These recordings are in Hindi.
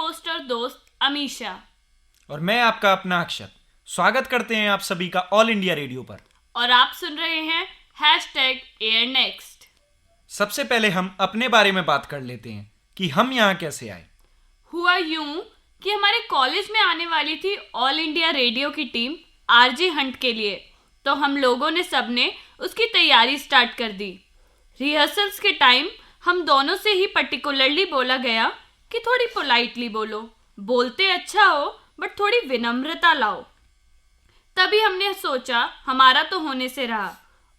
होस्ट और दोस्त अमीशा। और मैं आपका अपना अक्षत। स्वागत करते हैं आप सभी का ऑल इंडिया रेडियो पर। और आप सुन रहे हैं #AirNext। सबसे पहले हम अपने बारे में बात कर लेते हैं कि हम यहाँ कैसे आए। हुआ यूं कि हमारे कॉलेज में आने वाली थी ऑल इंडिया रेडियो की टीम आरजे हंट के लिए, तो हम लोगों ने सबने उसकी तैयारी स्टार्ट कर दी। रिहर्सल्स के टाइम हम दोनों से ही पर्टिकुलरली बोला गया कि थोड़ी पोलाइटली बोलो, बोलते अच्छा हो बट थोड़ी विनम्रता लाओ। तभी हमने सोचा हमारा तो होने से रहा।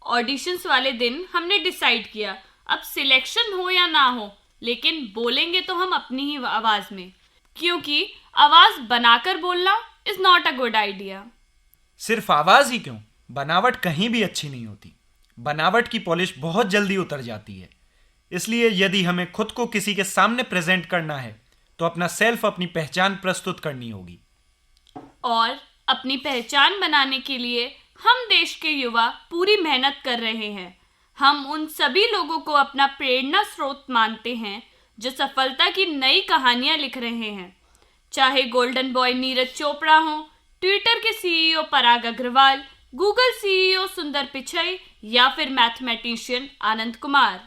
ऑडिशंस वाले दिन हमने डिसाइड किया अब सिलेक्शन हो या ना हो, लेकिन बोलेंगे तो हम अपनी ही आवाज में, क्योंकि आवाज बनाकर बोलना is not a good idea. सिर्फ आवाज ही क्यों, बनावट कहीं भी अच्छी नहीं होती। बनावट की पॉलिश बहुत जल्दी उतर जाती है। इसलिए यदि हमें खुद को किसी के सामने प्रेजेंट करना है तो अपना सेल्फ, अपनी पहचान प्रस्तुत करनी होगी। और अपनी पहचान बनाने के लिए हम देश के युवा पूरी मेहनत कर रहे हैं। हम उन सभी लोगों को अपना प्रेरणा स्रोत मानते हैं जो सफलता की नई कहानियां लिख रहे हैं। चाहे गोल्डन बॉय नीरज चोपड़ा हो, ट्विटर के सीईओ पराग अग्रवाल, गूगल सीईओ सुंदर पिचई या फिर मैथमेटिशियन आनंद कुमार।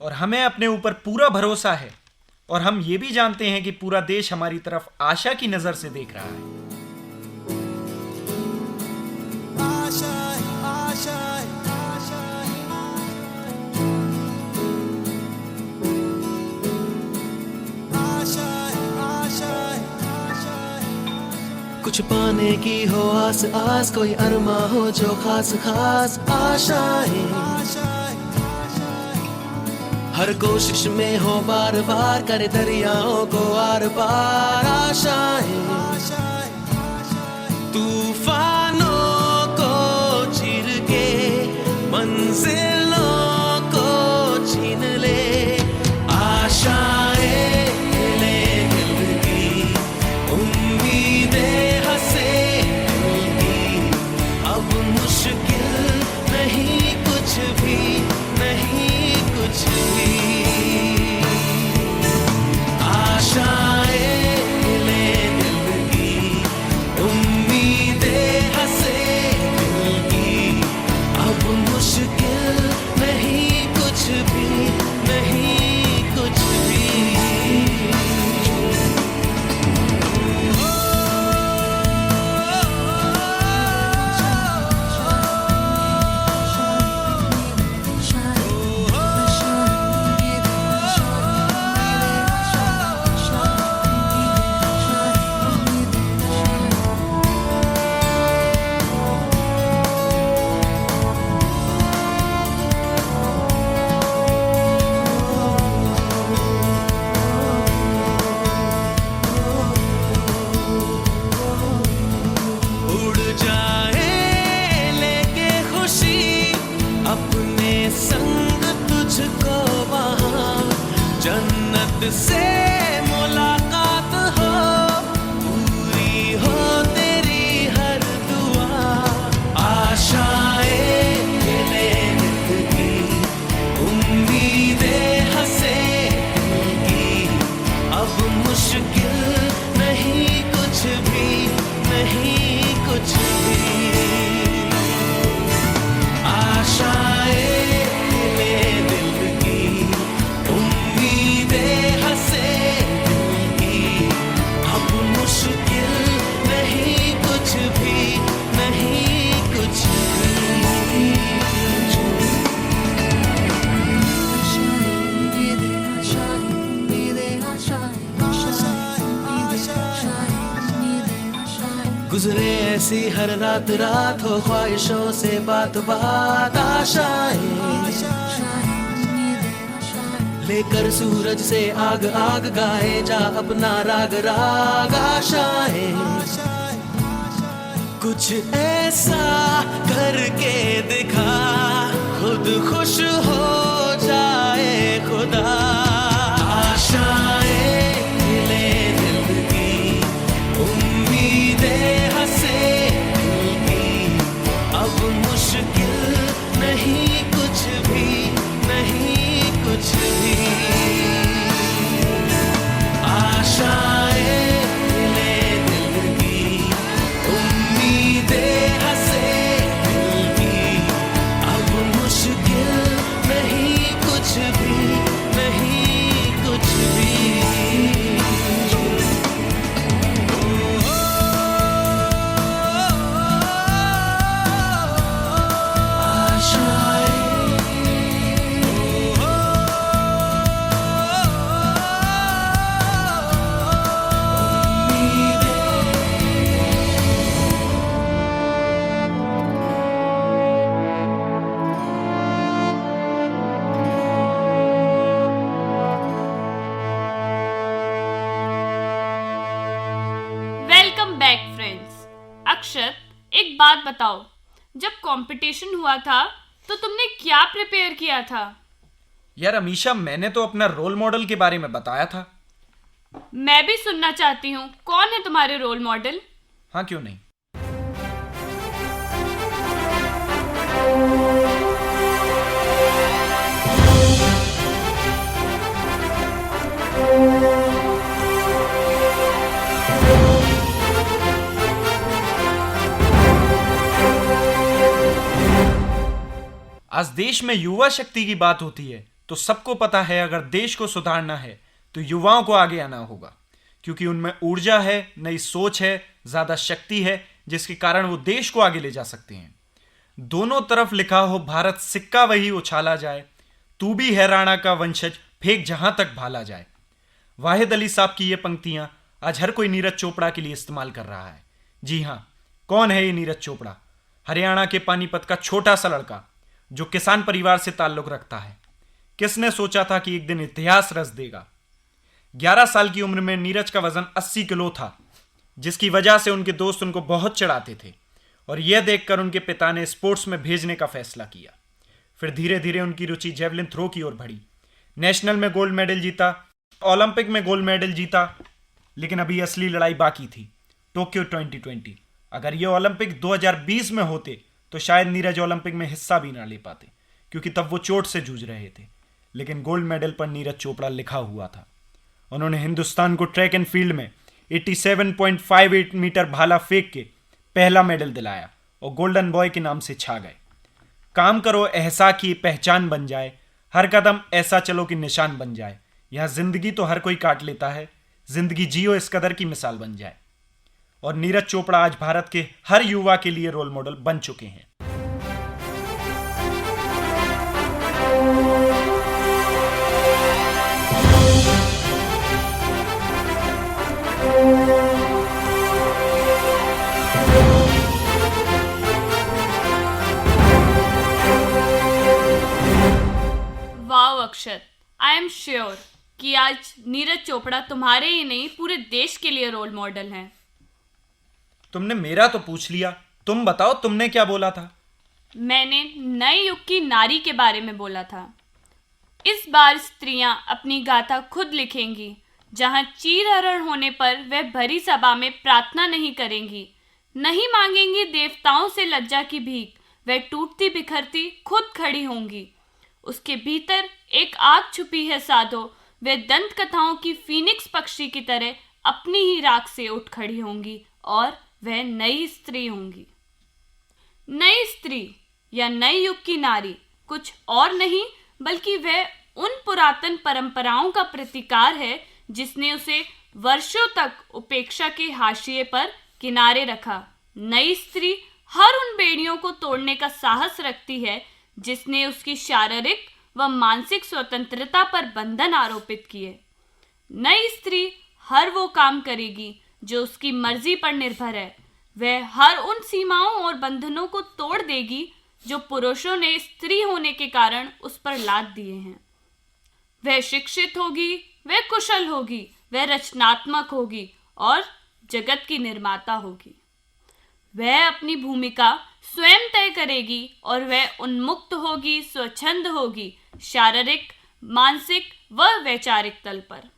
और हमें अपने ऊपर पूरा भरोसा है और हम ये भी जानते हैं कि पूरा देश हमारी तरफ आशा की नजर से देख रहा है। कुछ पाने की हो आस आस, कोई अरमा हो जो खास खास आशाएं। हर कोशिश में हो बार बार, करे दरियाओं को आर पार आशाएं। तूफानों को चीर के मंजिलों को छीन ले आशाएं। ले दिल की उम्मीदें हंसे दिल की, अब मुश्किल नहीं कुछ भी, नहीं कुछ भी। आशाएं ले दिल की उम्मीदें हंसे दिल की, अब मुश्किल नहीं कुछ भी, नहीं कुछ भी। उड़ जाए लेके खुशी अपने संग तुझको वहाँ, जन्नत से मुलाकात हो, पूरी हो तेरी हर दुआ। आशाएं ले दिल की उम्मीदें हंसे दिल की, अब मुश्किल नहीं कुछ भी, नहीं कुछ भी। आशाएं ले दिल की उम्मीदें हंसे दिल की, अब मुश्किल नहीं कुछ भी, नहीं कुछ भी। गुजरे ऐसी हर रात रात, हो ख्वाहिशों से बात बात आशाएं। लेकर सूरज से आग आग, गाए जा अपना राग राग आशाएं। कुछ ऐसा करके दिखा, खुद खुश हो जाए खुदा। आशाएं ले दिल की उम्मीदें हंसे दिल की, अब मुश्किल नहीं कुछ भी, नहीं कुछ भी। आशाएं बात बताओ, जब कंपटीशन हुआ था तो तुमने क्या प्रिपेयर किया था? यार अमीशा, मैंने तो अपना रोल मॉडल के बारे में बताया था। मैं भी सुनना चाहती हूँ, कौन है तुम्हारे रोल मॉडल? हाँ, क्यों नहीं। आज देश में युवा शक्ति की बात होती है तो सबको पता है अगर देश को सुधारना है तो युवाओं को आगे आना होगा, क्योंकि उनमें ऊर्जा है, नई सोच है, ज्यादा शक्ति है, जिसके कारण वो देश को आगे ले जा सकते हैं। दोनों तरफ लिखा हो भारत सिक्का वही उछाला जाए, तू भी है राणा का वंशज, फेंक जहां तक भाला जाए। वाहिद अली साहब की ये पंक्तियां आज हर कोई नीरज चोपड़ा के लिए इस्तेमाल कर रहा है। जी हां, कौन है ये नीरज चोपड़ा? हरियाणा के पानीपत का छोटा सा लड़का जो किसान परिवार से ताल्लुक रखता है। किसने सोचा था कि एक दिन इतिहास रच देगा। 11 साल की उम्र में नीरज का वजन 80 किलो था, जिसकी वजह से उनके दोस्त उनको बहुत चिढ़ाते थे और यह देखकर उनके पिता ने स्पोर्ट्स में भेजने का फैसला किया। फिर धीरे धीरे उनकी रुचि जेवलिन थ्रो की ओर बढ़ी। नेशनल में गोल्ड मेडल जीता, ओलंपिक में गोल्ड मेडल जीता, लेकिन अभी असली लड़ाई बाकी थी, टोक्यो 2020। अगर ये ओलंपिक 2020 में होते तो शायद नीरज ओलंपिक में हिस्सा भी ना ले पाते, क्योंकि तब वो चोट से जूझ रहे थे। लेकिन गोल्ड मेडल पर नीरज चोपड़ा लिखा हुआ था। उन्होंने हिंदुस्तान को ट्रैक एंड फील्ड में 87.58 मीटर भाला फेंक के पहला मेडल दिलाया और गोल्डन बॉय के नाम से छा गए। काम करो ऐसा कि पहचान बन जाए, हर कदम ऐसा चलो कि निशान बन जाए। यहां जिंदगी तो हर कोई काट लेता है, जिंदगी जियो इस कदर की मिसाल बन जाए। और नीरज चोपड़ा आज भारत के हर युवा के लिए रोल मॉडल बन चुके हैं। Wow Akshat, I am sure कि आज नीरज चोपड़ा तुम्हारे ही नहीं पूरे देश के लिए रोल मॉडल हैं। तुमने मेरा तो पूछ लिया, तुम बताओ तुमने क्या बोला था? मैंने नए युग की नारी के बारे में बोला था। इस बार स्त्रियां अपनी गाथा खुद लिखेंगी, जहां चीरहरण होने पर वे भरी सभा में प्रार्थना नहीं करेंगी, नहीं मांगेंगी देवताओं से लज्जा की भीख, वे टूटती बिखरती खुद खड़ी होंगी। उसके भीतर एक आग छुपी है साधो, वे दंत कथाओं की फीनिक्स पक्षी की तरह अपनी ही राख से उठ खड़ी होंगी और वह नई स्त्री होंगी। नई स्त्री या नए युग की नारी कुछ और नहीं बल्कि वह उन पुरातन परंपराओं का प्रतिकार है जिसने उसे वर्षों तक उपेक्षा के हाशिए पर किनारे रखा। नई स्त्री हर उन बेड़ियों को तोड़ने का साहस रखती है जिसने उसकी शारीरिक व मानसिक स्वतंत्रता पर बंधन आरोपित किए। नई स्त्री हर वो काम करेगी जो उसकी मर्जी पर निर्भर है। वह हर उन सीमाओं और बंधनों को तोड़ देगी जो पुरुषों ने स्त्री होने के कारण उस पर लाद दिए हैं। वह शिक्षित होगी, वह कुशल होगी, वह रचनात्मक होगी और जगत की निर्माता होगी। वह अपनी भूमिका स्वयं तय करेगी और वह उन्मुक्त होगी, स्वच्छंद होगी, शारीरिक, मानसिक व वैचारिक तल पर।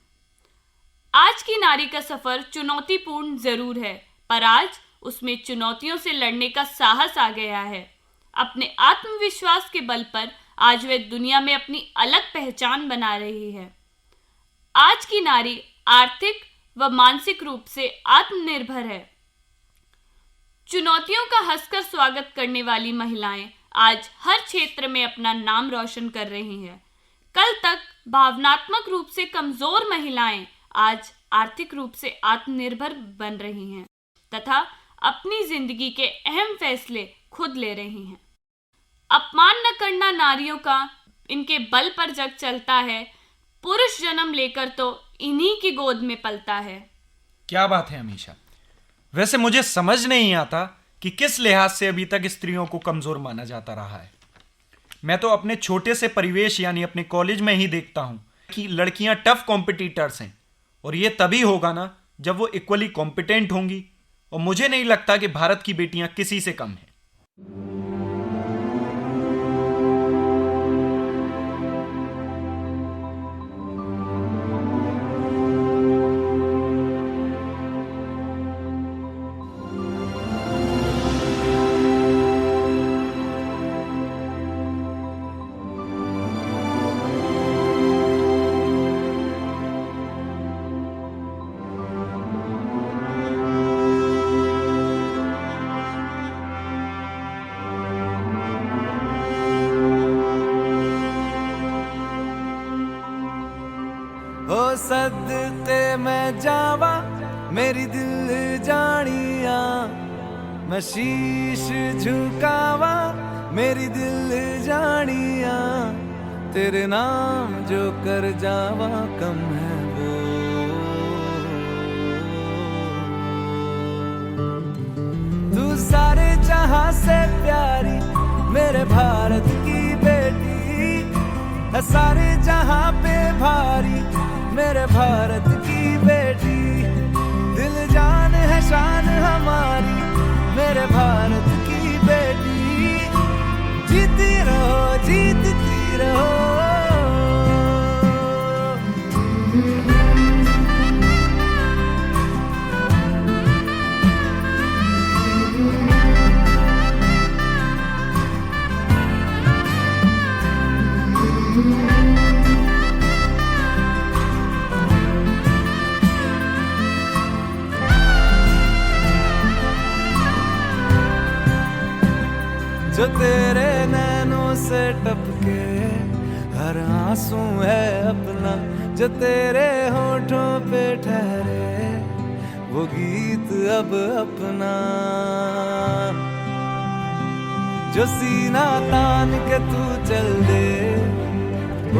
आज की नारी का सफर चुनौतीपूर्ण जरूर है, पर आज उसमें चुनौतियों से लड़ने का साहस आ गया है। अपने आत्मविश्वास के बल पर आज वह दुनिया में अपनी अलग पहचान बना रही है। आज की नारी आर्थिक व मानसिक रूप से आत्मनिर्भर है। चुनौतियों का हंसकर स्वागत करने वाली महिलाएं आज हर क्षेत्र में अपना नाम रोशन कर रही हैं। कल तक भावनात्मक रूप से कमजोर महिलाएं आज आर्थिक रूप से आत्मनिर्भर बन रही हैं तथा अपनी जिंदगी के अहम फैसले खुद ले रही हैं। अपमान न करना नारियों का, इनके बल पर जग चलता है। पुरुष जन्म लेकर तो इन्हीं की गोद में पलता है। क्या बात है अमीशा। वैसे मुझे समझ नहीं आता कि किस लिहाज से अभी तक स्त्रियों को कमजोर माना जाता रहा है। मैं तो अपने छोटे से परिवेश यानी अपने कॉलेज में ही देखता हूं कि लड़कियां टफ कॉम्पिटिटर्स हैं, और ये तभी होगा ना जब वो इक्वली कॉम्पिटेंट होंगी और मुझे नहीं लगता कि भारत की बेटियां किसी से कम हैं। हो सदके मैं जावा मेरी दिल जानिया, मैं शीश झुकावा मेरी दिल जानिया, तेरे नाम जो कर जावा कम है वो। तू सारे जहां से प्यारी मेरे भारत की बेटी है, सारे जहां पे भारी मेरे भारत की बेटी, दिल जान है शान हमारी मेरे भारत की बेटी, जीती रहो जीतती रहो। जो तेरे नैनों से टपके हर आंसू है अपना, जो तेरे होठों पे ठहरे वो गीत अब अपना, जो सीना तान के तू चल दे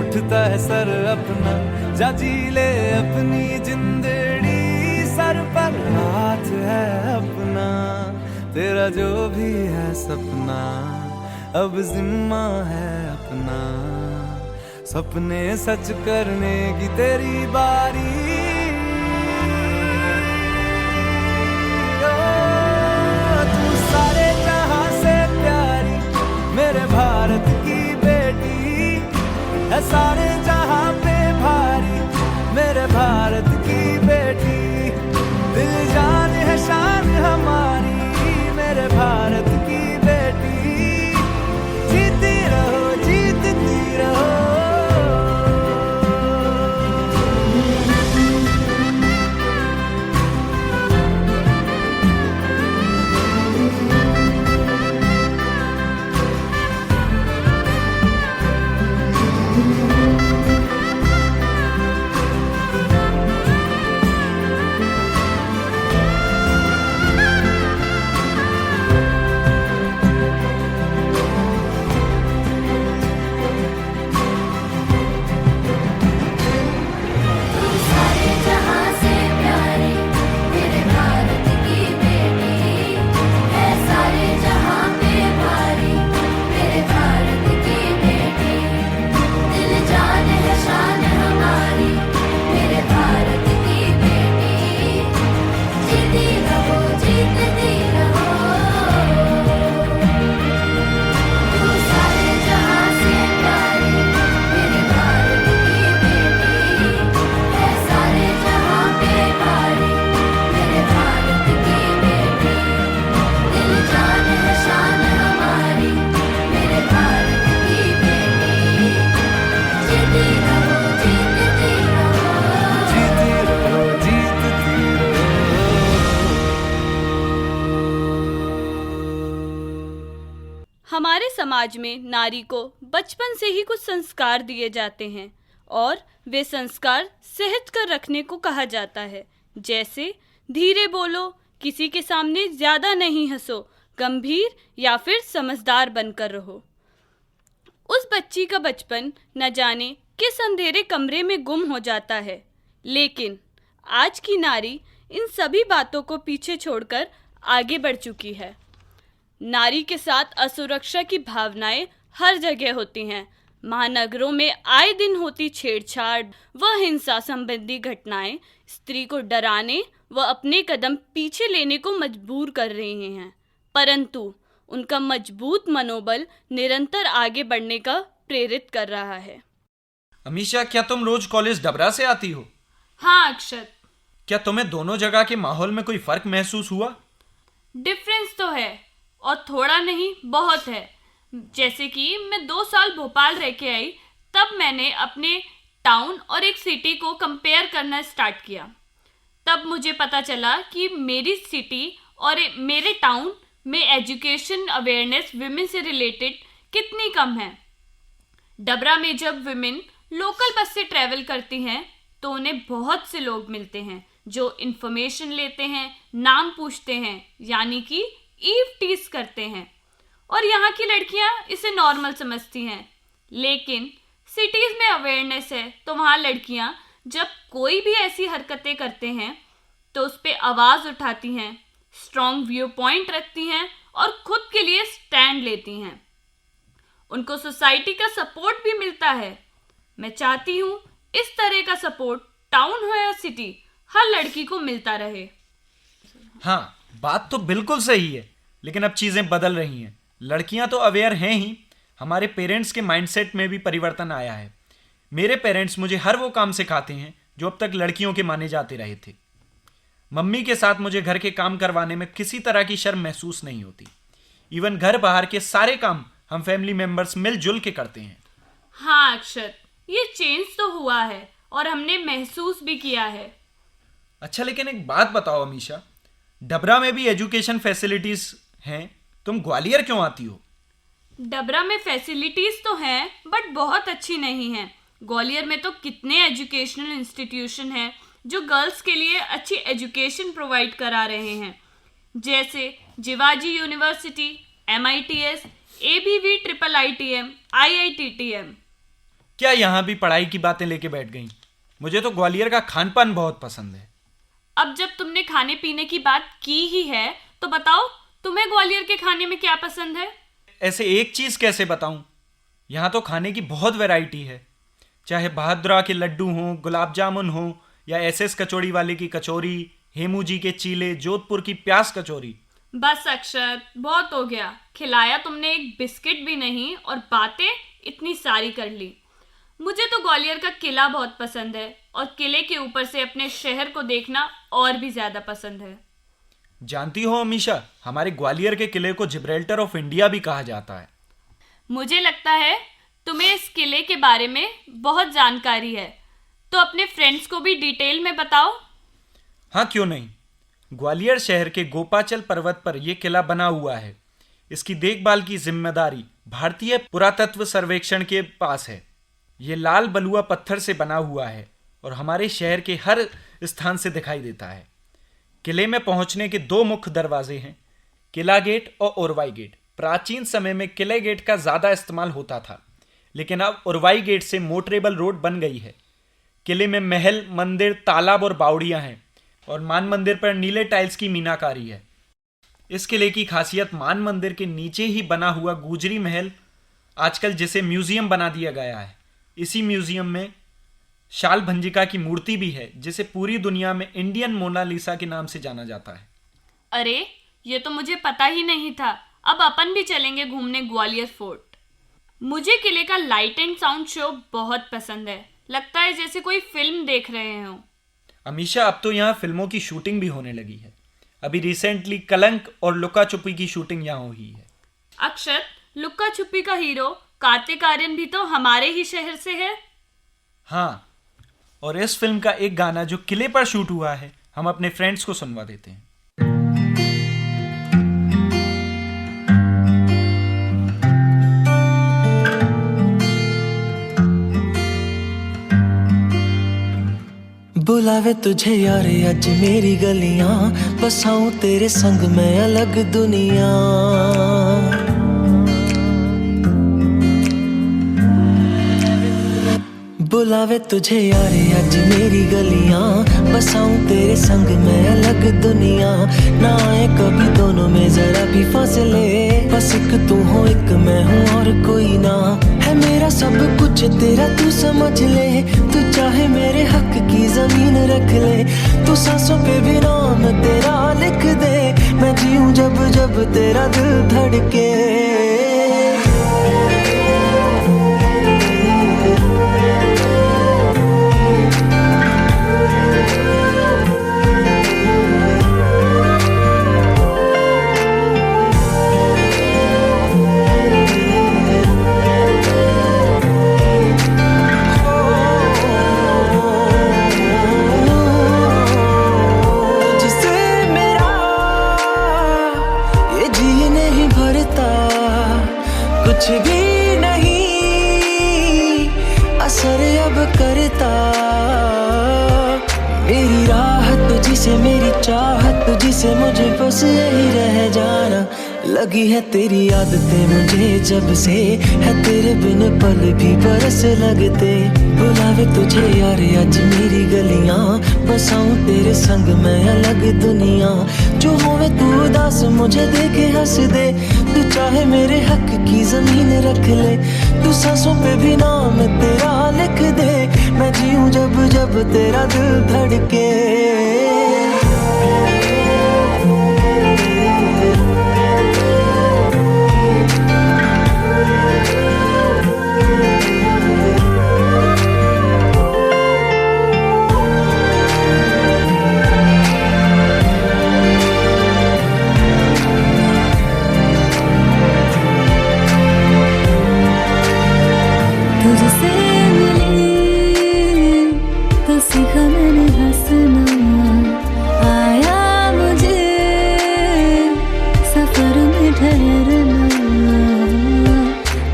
उठता है सर अपना, जा जी ले अपनी जिंदड़ी सर पर हाथ है अपना, तेरा जो भी है सपना अब जिम्मा है अपना, सपने सच करने की तेरी बारी। तू सारे जहां से प्यारी मेरे भारत की बेटी है, सारे जहां पे भारी मेरे भारत की बेटी, दिल जान है शान हमारी मेरे भारत की बेटी, जीती रहो जीतती रहो। हमारे समाज में नारी को बचपन से ही कुछ संस्कार दिए जाते हैं और वे संस्कार सहज कर रखने को कहा जाता है, जैसे धीरे बोलो, किसी के सामने ज्यादा नहीं हंसो, गंभीर या फिर समझदार बनकर रहो। उस बच्ची का बचपन न जाने किस अंधेरे कमरे में गुम हो जाता है, लेकिन आज की नारी इन सभी बातों को पीछे छोड़कर आगे बढ़ चुकी है। नारी के साथ असुरक्षा की भावनाएं हर जगह होती हैं। महानगरों में आए दिन होती छेड़छाड़ व हिंसा संबंधी घटनाएं स्त्री को डराने वह अपने कदम पीछे लेने को मजबूर कर रहे हैं, परंतु उनका मजबूत मनोबल निरंतर आगे बढ़ने का प्रेरित कर रहा है। अमीशा, क्या तुम रोज कॉलेज डबरा से आती हो? हाँ अक्षत, क्या तुम्हें दोनों जगह के माहौल में कोई फर्क महसूस हुआ? डिफरेंस तो है, और थोड़ा नहीं बहुत है। जैसे कि मैं 2 साल भोपाल रह के आई, तब मैंने अपने टाउन और एक सिटी को कंपेयर करना स्टार्ट किया। तब मुझे पता चला कि मेरी सिटी और मेरे टाउन में एजुकेशन अवेयरनेस विमेन से रिलेटेड कितनी कम है। डबरा में जब विमेन लोकल बस से ट्रैवल करती हैं तो उन्हें बहुत से लोग मिलते हैं जो इन्फॉर्मेशन लेते हैं, नाम पूछते हैं, यानी कि ईव टीज करते हैं, और यहाँ की लड़कियाँ इसे नॉर्मल समझती हैं। लेकिन सिटीज़ में अवेयरनेस है तो वहाँ लड़कियाँ जब कोई भी ऐसी हरकतें करते हैं तो उस पर आवाज़ उठाती हैं, स्ट्रॉन्ग व्यू पॉइंट रखती हैं और खुद के लिए स्टैंड लेती हैं। उनको सोसाइटी का सपोर्ट भी मिलता है। मैं चाहती हूँ इस तरह का सपोर्ट टाउन हो या सिटी, हर लड़की को मिलता रहे। हाँ, बात तो बिल्कुल सही है, लेकिन अब चीज़ें बदल रही हैं। लड़कियां तो अवेयर हैं ही, हमारे पेरेंट्स के माइंडसेट में भी परिवर्तन आया है। मेरे पेरेंट्स मुझे हर वो काम सिखाते हैं जो अब तक लड़कियों के माने जाते रहे थे। मम्मी के साथ मुझे घर के काम करवाने में किसी तरह की शर्म महसूस नहीं होती। इवन घर बाहर के सारे काम हम फैमिली मेंबर्स मिलजुल के करते हैं। हाँ अक्षत, ये चेंज तो हुआ है और हमने महसूस भी किया है। अच्छा, लेकिन एक बात बताओ अमीशा, डबरा में भी एजुकेशन फैसिलिटीज हैं, तुम ग्वालियर क्यों आती हो? डबरा में फैसिलिटीज तो हैं बट बहुत अच्छी नहीं हैं। ग्वालियर में तो कितने एजुकेशनल इंस्टीट्यूशन हैं जो गर्ल्स के लिए अच्छी एजुकेशन प्रोवाइड करा रहे हैं, जैसे Jiwaji university, MITS, ABV, IITM, IITTM। क्या यहाँ भी पढ़ाई की बातें लेके बैठ गई? मुझे तो ग्वालियर का खान पान बहुत पसंद है। अब जब तुमने खाने पीने की बात की ही है तो बताओ, तुम्हें ग्वालियर के खाने में क्या पसंद है? ऐसे एक चीज़ कैसे बताऊं? यहाँ तो खाने की बहुत वैरायटी है, चाहे बहादुरा के लड्डू हों, गुलाब जामुन हो, या SS कचौड़ी वाले की कचौरी, हेमू जी के चीले, जोधपुर की प्याज कचौरी। बस अक्षत, बहुत हो गया। खिलाया तुमने एक बिस्किट भी नहीं और बातें इतनी सारी कर ली। मुझे तो ग्वालियर का किला बहुत पसंद है और किले के ऊपर से अपने शहर को देखना और भी ज्यादा पसंद है। जानती हो अमीशा, हमारे ग्वालियर के किले को जिब्राल्टर ऑफ इंडिया भी कहा जाता है। मुझे लगता है तुम्हें इस किले के बारे में बहुत जानकारी है, तो अपने फ्रेंड्स को भी डिटेल में बताओ। हाँ, क्यों नहीं। ग्वालियर शहर के गोपाचल पर्वत पर यह किला बना हुआ है। इसकी देखभाल की जिम्मेदारी भारतीय पुरातत्व सर्वेक्षण के पास है। ये लाल बलुआ पत्थर से बना हुआ है और हमारे शहर के हर स्थान से दिखाई देता है। किले में पहुंचने के 2 मुख्य दरवाजे हैं, किला गेट और उरवाई गेट। प्राचीन समय में किले गेट का ज़्यादा इस्तेमाल होता था, लेकिन अब उरवाई गेट से मोटरेबल रोड बन गई है। किले में महल, मंदिर, तालाब और बावड़ियाँ हैं और मान मंदिर पर नीले टाइल्स की मीनाकारी है। इस किले की खासियत मान मंदिर के नीचे ही बना हुआ गुजरी महल, आजकल जिसे म्यूजियम बना दिया गया है। इसी म्यूजियम में शाल भंजिका की मूर्ति भी है, जिसे पूरी दुनिया में इंडियन मोनालिसा के नाम से जाना जाता है। अरे, ये तो मुझे पता ही नहीं था। अब अपन भी चलेंगे घूमने ग्वालियर फोर्ट। मुझे किले का लाइट एंड साउंड शो बहुत पसंद है, लगता है जैसे कोई फिल्म देख रहे हो। अमीशा, अब तो यहाँ फिल्मों की शूटिंग भी होने लगी है। अभी रिसेंटली कलंक और लुका छुपी की शूटिंग यहाँ हुई है। अक्षत, लुका छुपी का हीरो कार्तिक आर्यन भी तो हमारे ही शहर से है। हाँ, और इस फिल्म का एक गाना जो किले पर शूट हुआ है, हम अपने फ्रेंड्स को सुनवा देते हैं। बुलावे तुझे यारे आज मेरी गलियां, बसाऊं तेरे संग मैं अलग दुनिया। बुलावे तुझे यारे आज मेरी गलियां, बसाऊं तेरे संग मैं अलग दुनिया। ना आए कभी दोनों में जरा भी फासले, बस एक तू हो एक मैं हूँ और कोई ना है। है मेरा सब कुछ तेरा, तू समझ ले। तू चाहे मेरे हक की जमीन रख ले, तू सांसों पे भी नाम तेरा लिख दे। मैं जीऊं जब जब तेरा दिल धड़के। कुछ भी नहीं असर अब करता, मेरी राह तुझसे मेरी चाहत तुझसे, मुझे बस यही रह जाना। लगी है तेरी आदतें मुझे जब से, है तेरे बिन पल भी बरस लगते। बुलावे तुझे यार आज मेरी गलियां, बसाऊं तेरे संग मैं अलग दुनिया। जो होवे तू उदास मुझे देखे हंस दे, तू चाहे मेरे हक की जमीन रख ले। तू सांसों पे भी नाम तेरा लिख दे, मैं जीऊं जब जब तेरा दिल धड़के। तुझसे मिली तो सीखा मैंने हंसना, आया मुझे सफर में ठहरना।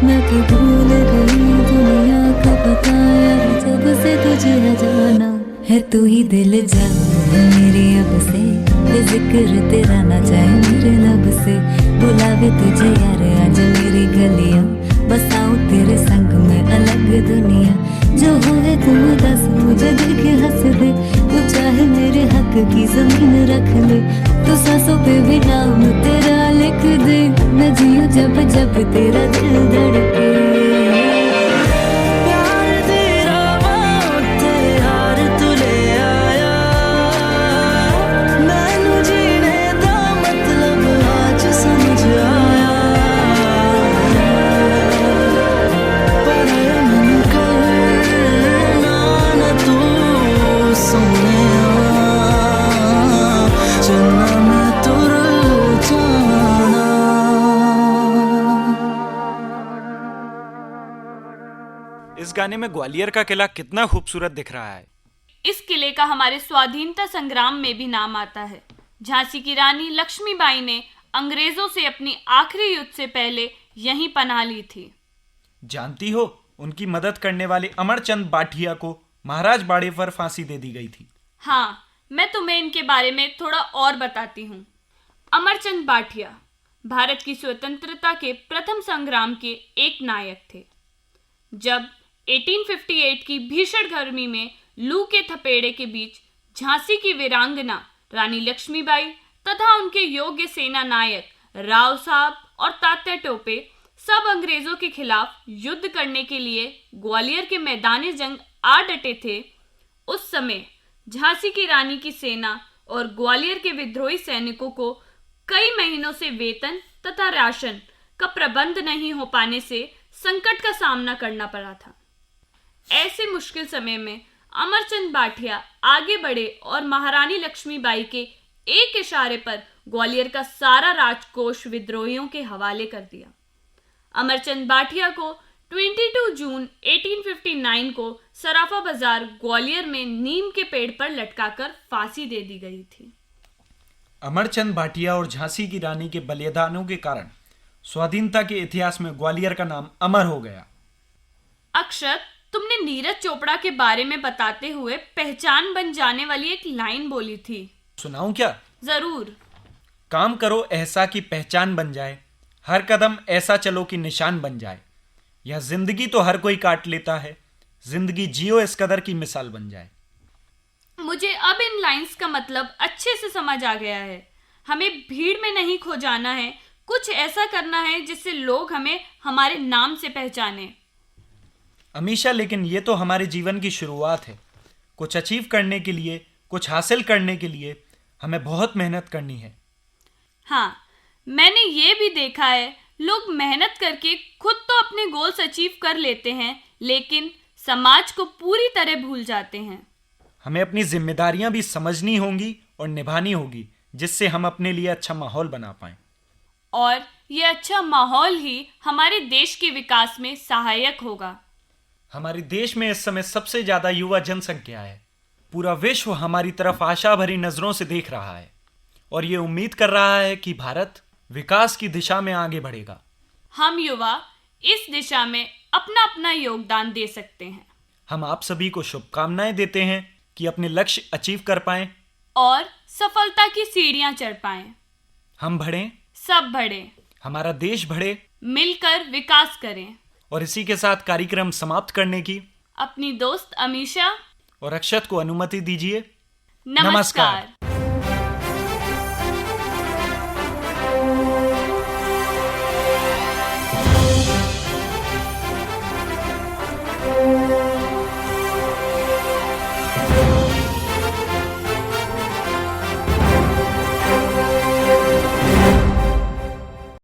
मैं तो भूल गई दुनिया का पता यार, जब से तुझे जाना है। तू ही दिल जा मेरी अब से, जिक्र तेरा ना जाए मेरे लब से। बुलावे तुझे यार आज मेरी गलियां, बसाऊं तेरे संग में अलग दुनिया। जो होवे तुम दस मुझे देखे हंस दे, तू चाहे मेरे हक की जमीन रख ले। तू सांसों पे भी नाम तेरा लिख दे, मैं जीऊं जब जब तेरा दिल धड़के। इस गाने में ग्वालियर का किला कितना खूबसूरत दिख रहा है। इस किले का हमारे स्वाधीनता संग्राम में भी नाम आता है। झांसी की रानी लक्ष्मीबाई ने अंग्रेजों से अपनी आखिरी युद्ध से पहले यहीं पनाह ली थी। जानती हो, उनकी मदद करने वाले अमरचंद बाठिया को महाराज बाड़े पर फांसी दे दी गई थी। हाँ, मैं तुम्हें इनके बारे में थोड़ा और बताती हूँ। अमरचंद बाठिया भारत की स्वतंत्रता के प्रथम संग्राम के एक नायक थे। जब 1858 की भीषण गर्मी में लू के थपेड़े के बीच झांसी की वीरांगना रानी लक्ष्मीबाई तथा उनके योग्य सेना नायक राव साहब और तात्या टोपे सब अंग्रेजों के खिलाफ युद्ध करने के लिए ग्वालियर के मैदान जंग आ डटे थे, उस समय झांसी की रानी की सेना और ग्वालियर के विद्रोही सैनिकों को कई महीनों से वेतन तथा राशन का प्रबंध नहीं हो पाने से संकट का सामना करना पड़ा था। ऐसे मुश्किल समय में अमरचंद बाठिया आगे बढ़े और महारानी लक्ष्मीबाई के एक इशारे पर ग्वालियर का सारा राजकोष विद्रोहियों के हवाले कर दिया। अमरचंद बाठिया को 22 जून 1859 को सराफा बाजार ग्वालियर में नीम के पेड़ पर लटकाकर फांसी दे दी गई थी। अमरचंद भाटिया और झांसी की रानी के बलिदानों के कारण स्वाधीनता के इतिहास में ग्वालियर का नाम अमर हो गया। अक्षत, तुमने नीरज चोपड़ा के बारे में बताते हुए पहचान बन जाने वाली एक लाइन बोली थी। सुनाऊं क्या? जरूर। काम करो ऐसा कि पहचान बन जाए, हर कदम ऐसा चलो कि निशान बन जाए। यह जिंदगी तो हर कोई काट लेता है, जिंदगी जियो इस कदर की मिसाल बन जाए। मुझे अब इन लाइंस का मतलब अच्छे से समझ आ गया है। हमें भीड़ में नहीं खो जाना है, कुछ ऐसा करना है जिससे लोग हमें हमारे नाम से पहचाने। अमीशा, लेकिन ये तो हमारे जीवन की शुरुआत है। कुछ अचीव करने के लिए, कुछ हासिल करने के लिए हमें बहुत मेहनत करनी है। हाँ, मैंने ये भी देखा है, लोग मेहनत करके खुद तो अपने गोल्स अचीव कर लेते हैं, लेकिन समाज को पूरी तरह भूल जाते हैं। हमें अपनी जिम्मेदारियां भी समझनी होंगी और निभानी होगी, जिससे हम अपने लिए अच्छा माहौल बना पाएं। और ये अच्छा माहौल ही हमारे देश के विकास में सहायक होगा। हमारे देश में इस समय सबसे ज्यादा युवा जनसंख्या है। पूरा विश्व हमारी तरफ आशा भरी नजरों से देख रहा है और ये उम्मीद कर रहा है कि भारत विकास की दिशा में आगे बढ़ेगा। हम युवा इस दिशा में अपना अपना योगदान दे सकते हैं हम आप सभी को शुभकामनाएं देते हैं कि अपने लक्ष्य अचीव कर पाएं। और सफलता की सीढ़ियां चढ़ पाएं। हम बढ़ें, सब बढ़े, हमारा देश बढ़े। मिलकर विकास करें। और इसी के साथ कार्यक्रम समाप्त करने की अपनी दोस्त अमीशा और अक्षत को अनुमति दीजिए। नमस्कार।